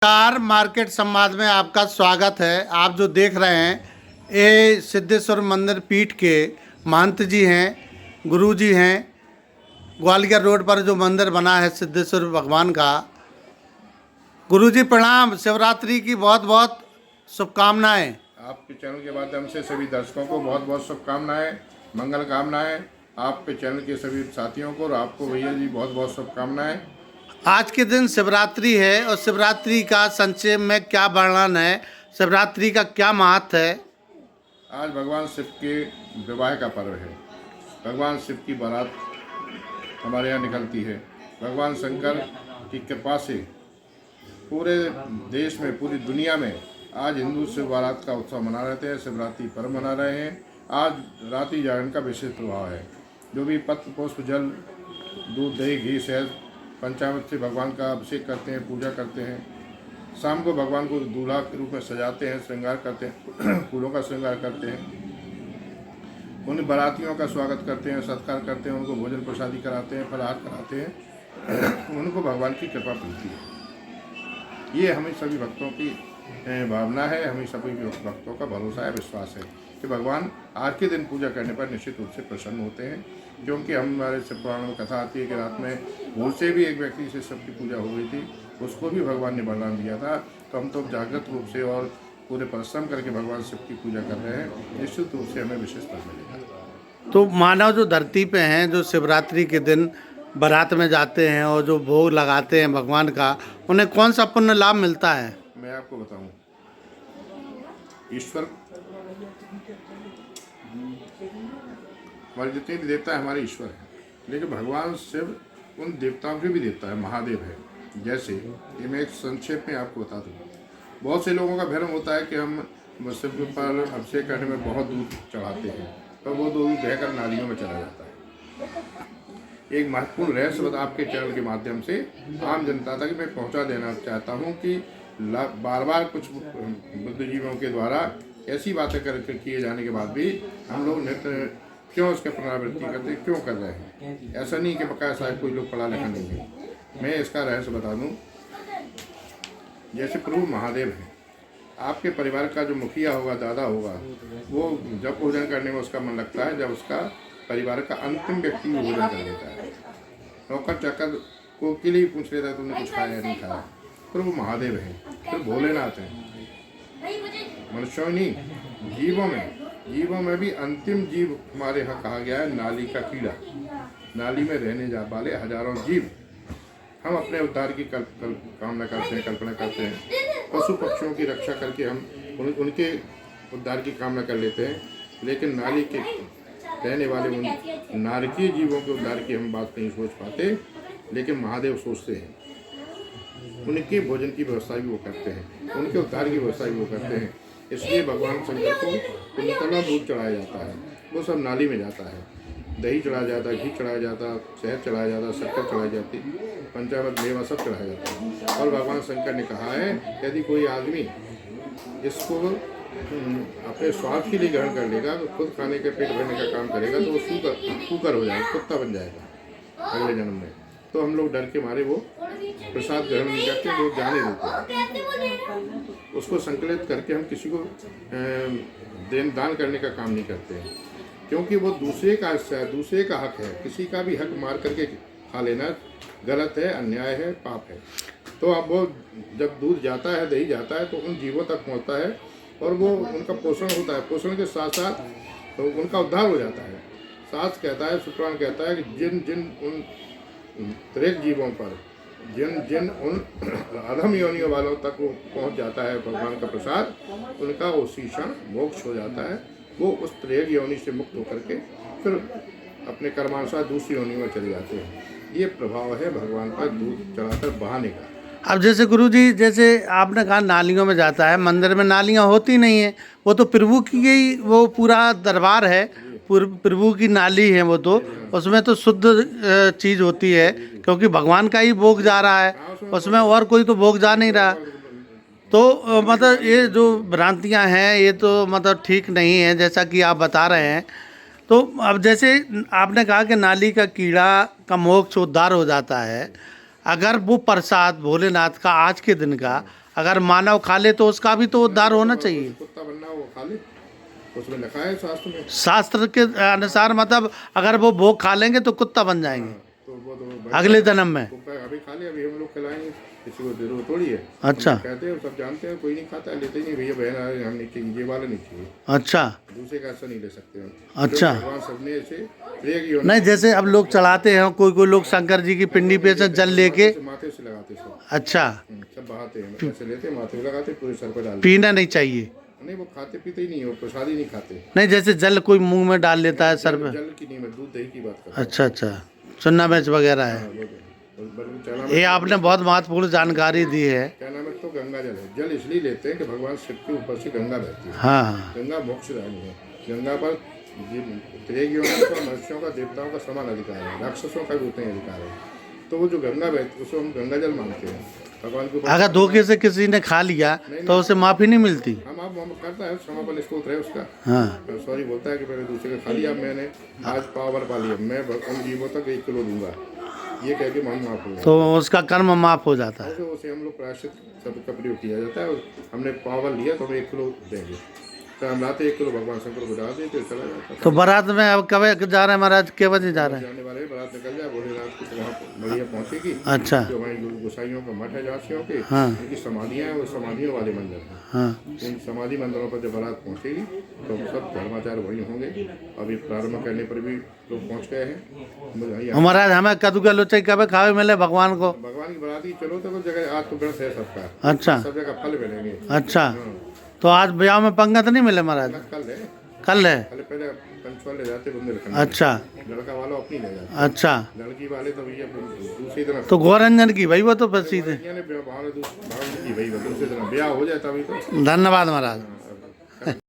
नमस्कार, मार्केट संवाद में आपका स्वागत है। आप जो देख रहे हैं ये सिद्धेश्वर मंदिर पीठ के महंत जी हैं, गुरु जी हैं। ग्वालियर रोड पर जो मंदिर बना है सिद्धेश्वर भगवान का। गुरु जी प्रणाम, शिवरात्रि की बहुत बहुत शुभकामनाएं। आपके चैनल के माध्यम से सभी दर्शकों को बहुत बहुत शुभकामनाएं, मंगल कामनाएं। आपके चैनल के सभी साथियों को और आपको भैया जी बहुत बहुत शुभकामनाएं। आज के दिन शिवरात्रि है और शिवरात्रि का संक्षेप में क्या वर्णन है, शिवरात्रि का क्या महत्व है? आज भगवान शिव के विवाह का पर्व है। भगवान शिव की बारात हमारे यहाँ निकलती है। भगवान शंकर की कृपा से पूरे देश में, पूरी दुनिया में आज हिंदू शिव बारात का उत्सव मना रहे हैं, शिवरात्रि पर्व मना रहे हैं। आज रात्रि जागरण का विशेष प्रभाव है। जो भी पत्र पुष्प जल दूध दही घी शहद पंचामृत से भगवान का अभिषेक करते हैं, पूजा करते हैं। शाम को भगवान को दूल्हा के रूप में सजाते हैं, श्रृंगार करते हैं, फूलों का श्रृंगार करते हैं। उन बारातियों का स्वागत करते हैं, सत्कार करते हैं, उनको भोजन प्रसादी कराते हैं, फलाहार कराते हैं। उनको भगवान की कृपा मिलती है। ये हमें सभी भक्तों की भावना है, हमें सभी भक्तों का भरोसा है, विश्वास है कि भगवान आज के दिन पूजा करने पर निश्चित रूप से प्रसन्न होते हैं। क्योंकि हमारे शिव पुराण में कथा आती है कि रात में भूल से भी एक व्यक्ति से सबकी पूजा हो गई थी, उसको भी भगवान ने वरदान दिया था। तो हम तो जागृत रूप से और पूरे परिश्रम करके भगवान शिव की पूजा कर रहे हैं। निश्चित रूप से हमें विशेष फल मिलेगा। तो मानव जो धरती पे हैं, जो शिवरात्रि के दिन बारात में जाते हैं और जो भोग लगाते हैं भगवान का, उन्हें कौन सा पुण्य लाभ मिलता है? मैं आपको बताऊं, ईश्वर हमारे जितने भी देवता है हमारे ईश्वर हैं, लेकिन भगवान शिव उन देवताओं के भी देवता है, महादेव है। जैसे ये मैं एक संक्षेप में आपको बता दूँ। बहुत से लोगों का भ्रम होता है कि हम शिव पर अभिषेक करने में बहुत दूध चढ़ाते हैं, तो वो दूध बहकर नालियों में चला जाता है। एक महत्वपूर्ण रहस्य आपके चैनल के माध्यम से आम जनता तक मैं पहुंचा देना चाहता हूं कि बार बार कुछ बुद्धिजीवियों के द्वारा ऐसी बातें करके किए जाने के बाद भी हम लोग नित्य क्यों उसके पुनरावृत्ति करते, क्यों कर रहे हैं? ऐसा नहीं कि बकाया साहब कोई लोग पढ़ा लिखा नहीं है। मैं इसका रहस्य बता दूं। जैसे प्रभु महादेव है, आपके परिवार का जो मुखिया होगा, दादा होगा, वो जब भोजन करने में उसका मन लगता है जब उसका परिवार का अंतिम व्यक्ति भी भोजन कर देता है। नौकर चाकर को के लिए पूछ लेता है तुमने कुछ खाया या नहीं खाया। प्रभु महादेव है, फिर भोलेनाथ है। मनुष्यों नहीं, जीवों में भी अंतिम जीव हमारे यहाँ कहा गया है नाली का कीड़ा। नाली में रहने जा वाले हजारों जीव हम अपने उद्धार की कामना करते हैं, कल्पना करते हैं। पशु पक्षियों की रक्षा करके हम उनके उद्धार की कामना कर लेते हैं, लेकिन नाली के रहने वाले उन नारकीय जीवों के उद्धार की हम बात नहीं सोच पाते, लेकिन महादेव सोचते हैं। उनके भोजन की व्यवस्था भी वो करते हैं, उनके उद्धार की व्यवस्था भी वो करते हैं। इसलिए भगवान शंकर को पुण्यतला दूध चढ़ाया जाता है, वो सब नाली में जाता है। दही चढ़ाया जाता है, घी चढ़ाया जाता, शहद चढ़ाया जाता, शक्कर चढ़ाई जाती, पंचामृत मेवा सब चढ़ाया जाता है। और भगवान शंकर ने कहा है यदि कोई आदमी इसको अपने स्वार्थ के लिए ग्रहण कर लेगा, तो खुद खाने के पेट भरने का काम करेगा, तो वो कुकर हो जाएगा, कुत्ता बन जाएगा अगले जन्म में। तो हम लोग डर के मारे वो प्रसाद ग्रहण नहीं करते, वो जाने देते हैं। उसको संकलित करके हम किसी को दान करने का काम नहीं करते हैं, क्योंकि वो दूसरे का हिस्सा है, दूसरे का हक है। किसी का भी हक मार करके खा लेना गलत है, अन्याय है, पाप है। तो अब वो जब दूध जाता है, दही जाता है, तो उन जीवों तक पहुँचता है और वो उनका पोषण होता है। पोषण के साथ साथ तो उनका उद्धार हो जाता है। शास्त्र कहता है, शुक्रान कहता है कि जिन उन त्रेक जीवों पर जिन उन अधम योनियों वालों तक वो पहुंच जाता है भगवान का प्रसाद, उनका वो क्षण मोक्ष हो जाता है। वो उस त्रेक योनि से मुक्त होकर के फिर अपने कर्मानुसार दूसरी योनि में चले जाते हैं। ये प्रभाव है भगवान पर दूध चढ़ाकर बहाने का। अब जैसे गुरुजी, जैसे आपने कहा नालियों में जाता है, मंदिर में नालियाँ होती नहीं है, वो तो प्रभु की ही वो पूरा दरबार है, प्रभु की नाली है वो, तो उसमें तो शुद्ध चीज़ होती है, क्योंकि भगवान का ही भोग जा रहा है, उसमें और कोई तो भोग जा नहीं रहा। तो मतलब ये जो भ्रांतियाँ हैं ये तो मतलब ठीक नहीं है, जैसा कि आप बता रहे हैं। तो अब जैसे आपने कहा कि नाली का कीड़ा का मोक्ष उद्धार हो जाता है, अगर वो प्रसाद भोलेनाथ का आज के दिन का अगर मानव खा ले तो उसका भी तो उद्धार होना चाहिए। कुत्ता बनना वो खा ले, उसमें लिखा है शास्त्र में। शास्त्र के अनुसार मतलब अगर वो भोग खा लेंगे तो कुत्ता बन जाएंगे तो वो तो अगले जन्म में। अभी खा ले, अभी हम लोग खिलाएंगे, किसी को जरूरत थोड़ी है। अच्छा कहते हैं सब जानते हैं, कोई नहीं खाता, लेते ही नहीं भैया बहन आ रहे, हम नहीं, ये वाला नहीं चाहिए, अच्छा दूसरे का ऐसा नहीं ले सकते हम। अच्छा। भगवान सबने ऐसे प्रिय की नहीं जैसे अब लोग चढ़ाते हैं, कोई लोग शंकर जी की पिंडी पे से जल लेके, माथे से लगाते सब। अच्छा सब बहाते हैं, ऐसे लेते माथे पे लगाते, पूरे सर पर डालते। पीना नहीं चाहिए। नहीं वो खाते पीते ही नहीं, वो प्रसादी नहीं खाते। नहीं जैसे जल कोई मुंह में डाल लेता है सर पे। जल की नहीं, मैं दूध दही की बात कर रहा अच्छा अच्छा, चुन्ना मिर्च वगैरह है। हूँ। ये आपने बहुत महत्वपूर्ण जानकारी दी है। क्या नाम है, तो गंगा जल है। जल इसलिए लेते हैं कि भगवान शिव के ऊपर से गंगा बहती है। हाँ हाँ गंगा मोक्ष रानी है। गंगा पर त्रियोगियों का, मनुष्यों का, देवताओं का समान अधिकार है, राक्षसों का भी उतना ही अधिकार है। तो वो जो गंगा बहती, उसको हम गंगा जल मानते हैं भगवान के ऊपर। अगर धोखे से किसी ने खा लिया तो उसे माफी नहीं मिलती। हम आप करता है, समापन स्तोत्र है उसका। हाँ सॉरी बोलता है कि मैंने दूसरे का खा लिया, मैंने आज पावर पा लिया, मैं उन जीवों तक 1 किलो दूंगा, ये कह के मन माफ हो गया, तो उसका कर्म माफ हो जाता है। तो उसे हम लोग प्रायश्चित शब्द का प्रयोग किया जाता है। हमने पावर लिया तो हम 1 किलो देंगे, तो हम लाते 1 किलो भगवान शंकर को डाल देते, चला जाता है। तो बारात में अब कब जा रहे हैं महाराज, के बजे जा रहे हैं? जाने वाले बारात निकल जाए, भोलेनाथ की वहाँ बढ़िया पहुँचेगी। अच्छा जो हमारी गोसाइयों का मठ है झांसियों के, हाँ उनकी समाधियाँ हैं, वो समाधियों वाले मंदिर हैं। हाँ उन समाधि मंदिरों पर जब बारात पहुँचेगी तो हम सब धर्माचार्य वहीं होंगे। अभी प्रारंभ करने पर भी लोग पहुँच गए हैं। और महाराज हमें कद्दू का लुच्चा कब खावे मिले भगवान को? भगवान की बाराती चलो तो वो जगह आज तो व्रत है सबका, अच्छा सब जगह फल मिलेंगे। अच्छा, तो आज ब्याह में पंगत नहीं मिले महाराज? कल है, कल है? पहले पंचवाल ले जाते बंदे रखने। अच्छा लड़का वाला अपनी ले जाते, अच्छा, लड़की वाले तो भैया दूसरी तरफ। तो गौरंजन की भाई वो तो बस सीधे। की भाई दूसरी तरफ ब्याह हो जाए तभी तो। धन्यवाद महाराज।